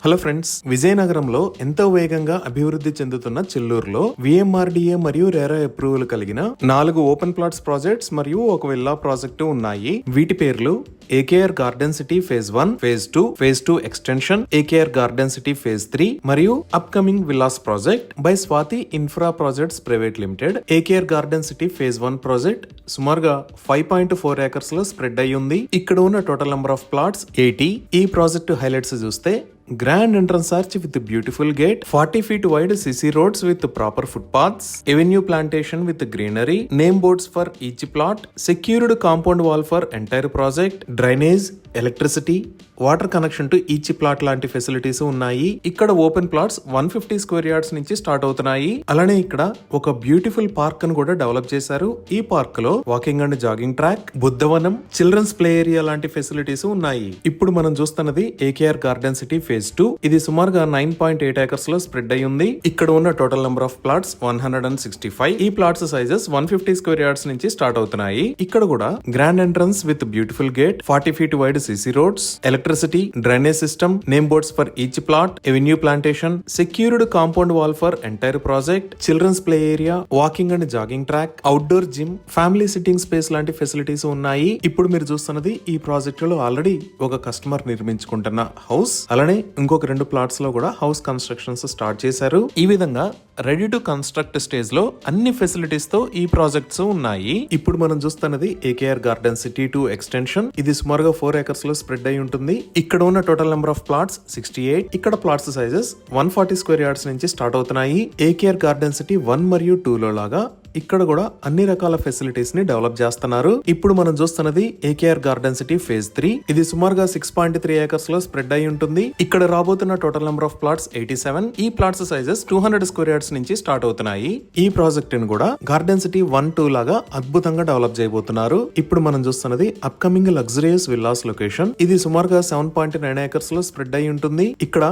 Hello friends, విజయనగరంలో ఎంతో వేగంగా అభివృద్ధి చెందుతున్న చెల్లూరులో విఎంఆర్డీఏ మరియు రేరా అప్రూవల్ కలిగిన 4 ఓపెన్ ప్లాట్స్ ప్రాజెక్ట్స్ మరియు ఒక విల్లా ప్రాజెక్టు ఉన్నాయి. వీటి పేర్లు AKR garden city phase 1, phase 2, phase 2 extension, AKR garden city phase 3 మరియు upcoming villas project by Swathi infra projects private limited. AKR garden city phase 1 project సుమారుగా 5.4 acres లో spread అయి ఉంది. ఇక్కడ ఉన్న టోటల్ నెంబర్ ఆఫ్ ప్లాట్స్ 80. ఈ ప్రాజెక్టు హైలైట్స్ చూస్తే grand entrance arch with beautiful gate, 40 feet wide CC roads with proper footpaths, avenue plantation with greenery, name boards for each plot, secured compound wall for entire project, drainage, electricity, water connection to each plot లాంటి facilities ఉన్నాయి. ఇక్కడ open plots 150 square yards నుంచి start అవుతున్నాయి. అలానే ఇక్కడ ఒక beautiful park ను కూడా డెవలప్ చేశారు. ఈ పార్క్ లో walking and jogging track, Buddhavanam, children's play area లాంటి ఫెసిలిటీస్ ఉన్నాయి. ఇప్పుడు మనం చూస్తున్నది ఏకేఆర్ గార్డెన్ సిటీ ఫేజ్ 2. ఇది సుమారుగా 9.8 ఏకర్స్ లో స్ప్రెడ్ అయి ఉంది. ఇక్కడ ఉన్న టోటల్ నెంబర్ ఆఫ్ ప్లాట్స్ 165. ఈ ప్లాట్స్ సైజెస్ 150 స్క్వేర్ యార్డ్స్ నుంచి స్టార్ట్ అవుతున్నాయి. ఇక్కడ కూడా grand entrance with beautiful gate, 40 feet wide CC roads, electricity, drainage system, name boards for each plot, avenue plantation, secured compound wall for entire project, children's play area, walking and jogging track, outdoor gym, family sitting space లాంటి facilities ఉన్నాయి. ఇప్పుడు మీరు చూస్తున్నది ఈ project లో already ఒక customer నిర్మించుకుంటున్న house. అలానే ఇంకొక 2 ప్లాట్స్ లో కూడా హౌస్ కన్స్ట్రక్షన్స్ స్టార్ట్ చేశారు. ఈ విధంగా రెడీ టు కన్స్ట్రక్ట్ స్టేజ్ లో అన్ని ఫెసిలిటీస్ తో ఈ ప్రాజెక్ట్స్ ఉన్నాయి. ఇప్పుడు మనం చూస్తున్నది ఏకేఆర్ గార్డెన్ సిటీ 2 ఎక్స్టెన్షన్. ఇది సుమారుగా 4 ఏకర్స్ లో స్ప్రెడ్ అయి ఉంటుంది. ఇక్కడ ఉన్న టోటల్ నెంబర్ ఆఫ్ ప్లాట్స్ 68. ఇక్కడ ప్లాట్స్ సైజెస్ 140 స్క్వేర్ యార్డ్స్ నుంచి స్టార్ట్ అవుతున్నాయి. ఏకేఆర్ గార్డెన్ సిటీ 1 మరియు 2 లో లాగా ఇక్కడ కూడా అన్ని రకాల ఫెసిలిటీస్ ని డెవలప్ చేస్తున్నారు. ఇప్పుడు మనం చూస్తున్నది ఏకేఆర్ గార్డెన్ సిటీ ఫేజ్ 3. ఇది సుమారుగా 6.3 ఏకర్స్ లో స్ప్రెడ్ అయి ఉంటుంది. ఇక్కడ రాబోతున్న టోటల్ నెంబర్ ఆఫ్ ప్లాట్స్ 87. ఈ ప్లాట్స్ సైజెస్ 200 స్క్వేర్ యార్డ్స్ నుంచి స్టార్ట్ అవుతున్నాయి. ఈ ప్రాజెక్ట్ ని కూడా గార్డెన్ సిటీ 1, 2 లాగా అద్భుతంగా డెవలప్ చేయబోతున్నారు. ఇప్పుడు మనం చూస్తున్నది అప్కమింగ్ లగ్జరియస్ విల్లాస్ లొకేషన్. ఇది సుమారుగా 7.9 ఏకర్స్ లో స్ప్రెడ్ అయి ఉంటుంది. ఇక్కడ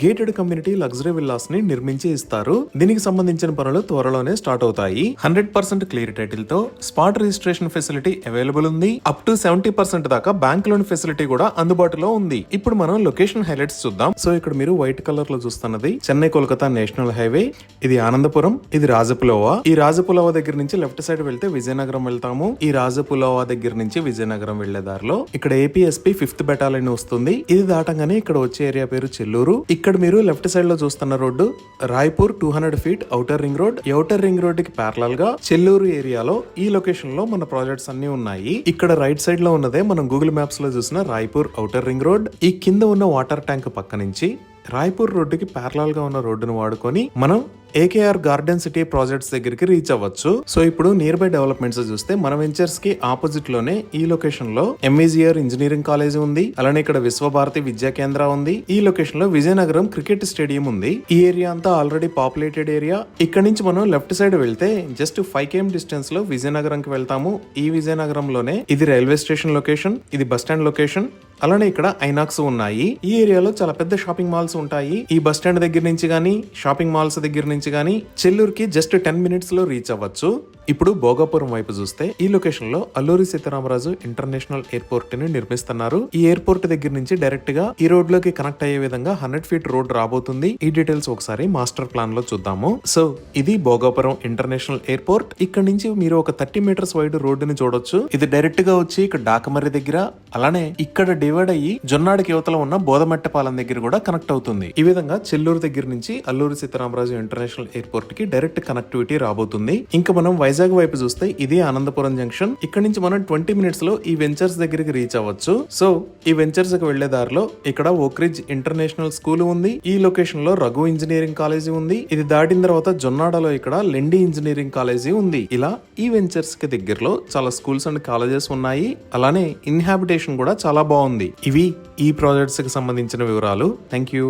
గేటెడ్ కమ్యూనిటీ లగ్జరీ విల్లాస్ ని నిర్మించి ఇస్తారు. దీనికి సంబంధించిన పనులు త్వరలోనే స్టార్ట్ అవుతాయి. 100% క్లియర్ టైటిల్ తో స్పాట్ రిజిస్ట్రేషన్ ఫెసిలిటీ అవైలబుల్ ఉంది. అప్ టు 70% దాకా బ్యాంక్ లోన్ ఫెసిలిటీ కూడా అందుబాటులో ఉంది. ఇప్పుడు మనం లొకేషన్ హైలైట్స్ చూద్దాం. సో ఇక్కడ మీరు వైట్ కలర్ లో చూస్తున్నది చెన్నై కోల్కతా నేషనల్ హైవే. ఇది ఆనందపురం, ఇది రాజపులోవా. ఈ రాజపులోవా దగ్గర నుంచి లెఫ్ట్ సైడ్ వెళ్తే విజయనగరం వెళ్తాము. ఈ రాజపులోవా దగ్గర నుంచి విజయనగరం వెళ్లే దారిలో ఇక్కడ ఏపీఎస్పీ 5th బెటాలియన్ వస్తుంది. ఇది దాటంగానే ఇక్కడ వచ్చే ఏరియా పేరు చెల్లూరు. ఇక్కడ మీరు లెఫ్ట్ సైడ్ లో చూస్తున్న road Raipur 200 feet outer ring road. Outer ring road కి ప్యారలల్ గా చెల్లూరు ఏరియాలో ఈ లొకేషన్ లో మన ప్రాజెక్ట్స్ అన్ని ఉన్నాయి. ఇక్కడ రైట్ సైడ్ లో ఉన్నదే మనం గూగుల్ మ్యాప్స్ లో చూసిన రాయ్పూర్ ఔటర్ రింగ్ రోడ్. ఈ కింద ఉన్న వాటర్ ట్యాంక్ పక్క నుంచి రాయ్పూర్ రోడ్డుకి ప్యారలల్ గా ఉన్న రోడ్డును వాడుకొని మనం ఏకేఆర్ గార్డెన్ సిటీ ప్రాజెక్ట్స్ దగ్గరికి రీచ్ అవ్వచ్చు. సో ఇప్పుడు నియర్ బై డెవలప్మెంట్స్ చూస్తే మన వెంచర్స్ కి ఆపోజిట్ లోనే ఈ లొకేషన్ లో ఎంఈజిఆర్ ఇంజనీరింగ్ కాలేజ్ ఉంది. అలానే ఇక్కడ విశ్వభారతి విద్యా కేంద్ర ఉంది. ఈ లొకేషన్ లో విజయనగరం క్రికెట్ స్టేడియం ఉంది. ఈ ఏరియా అంతా ఆల్రెడీ పాపులేటెడ్ ఏరియా. ఇక్కడ నుంచి మనం లెఫ్ట్ సైడ్ వెళ్తే జస్ట్ 5 km డిస్టెన్స్ లో విజయనగరంకి వెళ్తాము. ఈ విజయనగరంలోనే ఇది రైల్వే స్టేషన్ లొకేషన్, ఇది బస్ స్టాండ్ లొకేషన్. అలానే ఇక్కడ ఐనాక్స్ ఉన్నాయి. ఈ ఏరియాలో చాలా పెద్ద షాపింగ్ మాల్స్ ఉంటాయి. ఈ బస్ స్టాండ్ దగ్గర నుంచి గానీ షాపింగ్ మాల్స్ దగ్గర నుంచి గానీ చెల్లూరుకి జస్ట్ 10 minutes లో రీచ్ అవ్వచ్చు. ఇప్పుడు భోగాపురం వైపు చూస్తే ఈ లొకేషన్ లో అల్లూరి సీతారామరాజు ఇంటర్నేషనల్ ఎయిర్పోర్ట్ ని నిర్మిస్తున్నారు. ఈ ఎయిర్పోర్ట్ దగ్గర నుంచి డైరెక్ట్ గా ఈ రోడ్ లోకి కనెక్ట్ అయ్యే విధంగా 100 feet రోడ్ రాబోతుంది. ఈ డీటెయిల్స్ ఒకసారి మాస్టర్ ప్లాన్ లో చూద్దాము. సో ఇది భోగాపురం ఇంటర్నేషనల్ ఎయిర్పోర్ట్. ఇక్కడ నుంచి మీరు ఒక 30 meters వైడ్ రోడ్డు ని చూడొచ్చు. ఇది డైరెక్ట్ గా వచ్చి ఇక్కడ డాకమర్రి దగ్గర, అలానే ఇక్కడ డివైడ్ అయ్యి జొన్నాడికి యువతలో ఉన్న బోధమట్టపాలెం దగ్గర కూడా కనెక్ట్ అవుతుంది. ఈ విధంగా చెల్లూరు దగ్గర నుంచి అల్లూరి సీతారామరాజు ఇంటర్నేషనల్ ఎయిర్పోర్ట్ కి డైరెక్ట్ కనెక్టివిటీ రాబోతుంది. ఇంకా మనం వైజాగ్ వైపు చూస్తే ఇది ఆనందపురం జంక్షన్. ఇక్కడ నుంచి మనం 20 minutes లో ఈ వెంచర్స్ దగ్గరికి రీచ్ అవ్వచ్చు. సో ఈ వెంచర్స్ కి వెళ్లే దారిలో ఇక్కడ ఓక్రిడ్జ్ ఇంటర్నేషనల్ స్కూల్ ఉంది. ఈ లొకేషన్ లో రఘు ఇంజనీరింగ్ కాలేజీ ఉంది. ఇది దాటిన తర్వాత జొన్నాడలో ఇక్కడ లెండి ఇంజనీరింగ్ కాలేజీ ఉంది. ఇలా ఈ వెంచర్స్ కి దగ్గరలో చాలా స్కూల్స్ అండ్ కాలేజెస్ ఉన్నాయి. అలానే ఇన్హాబిటేషన్ కూడా చాలా బాగుంది. ఇవి ఈ ప్రాజెక్ట్స్ కి సంబంధించిన వివరాలు. Thank you.